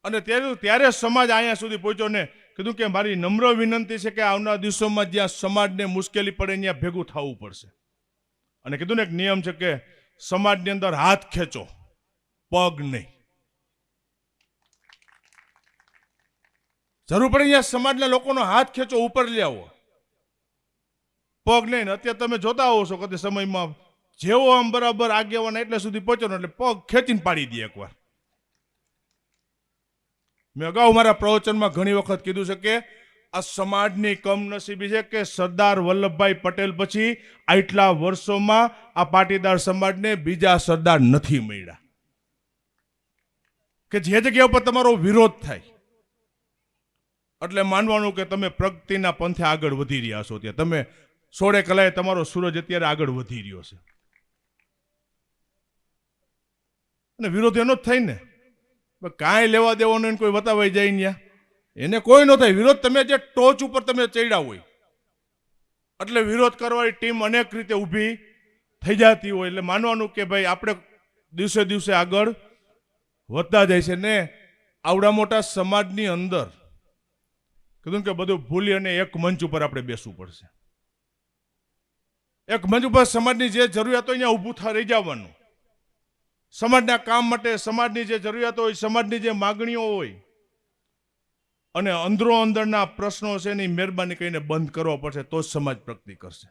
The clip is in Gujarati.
અને ત્યારે સમાજ અહીંયા સુધી પહોંચ્યો ને કીધું કે મારી નમ્ર વિનંતી છે કે આવનારા દિવસોમાં જ્યાં સમાજને મુશ્કેલી પડે ત્યાં ભેગું થવું પડશે. અને કીધું ને એક નિયમ છે કે સમાજની અંદર હાથ ખેંચો, પગ નહીં. જરૂર પડે અહીંયા સમાજના લોકોનો હાથ ખેંચો, ઉપર લઈ આવો, પગ નહીં. અત્યારે તમે જોતા હોવ છો કે સમયમાં જેવો આમ બરાબર આગેવાના એટલે સુધી પહોંચો એટલે પગ ખેંચીને પાડી દે એકવાર. મેં અગાઉ મારા પ્રવચનમાં ઘણી વખત કીધું છે કે આ સમાજની કમનસીબી છે કે સરદાર વલ્લભભાઈ પટેલ પછી આટલા વર્ષોમાં આ પાટીદાર સમાજને બીજા સરદાર નથી મળ્યા કે જે જગ્યા ઉપર તમારો વિરોધ થાય એટલે માનવાનું કે તમે પ્રગતિના પંથે આગળ વધી રહ્યા છો. ત્યાં તમે સોળે કલાએ તમારો સૂરજ અત્યારે આગળ વધી રહ્યો છે. અને વિરોધ એનો જ થાય ને, કાંઈ લેવા દેવાનું કોઈ વતાવાઈ જાય ત્યાં એને કોઈ ન થાય. વિરોધ તમે જે ટોચ ઉપર તમે ચડ્યા હોય એટલે વિરોધ કરવાની ટીમ અનેક રીતે ઊભી થઈ જતી હોય એટલે માનવાનું કે ભાઈ આપણે દિવસે દિવસે આગળ વધતા જાય છે. ને આવડા મોટા સમાજની અંદર કીધું કે બધું ભૂલી અને એક મંચ ઉપર આપણે બેસવું પડશે. એક મંચ ઉપર સમાજની જે જરૂરિયાત હોય ત્યાં ઊભું રહી જવાનું. સમાજના કામ માટે સમાજની જે જરૂરિયાતો હોય, સમાજની જે માગણીઓ હોય અને અંદરો અંદરના પ્રશ્નો છે એની મહેરબાની કરીને બંધ કરવો પડશે તો જ સમાજ પ્રગતિ કરશે.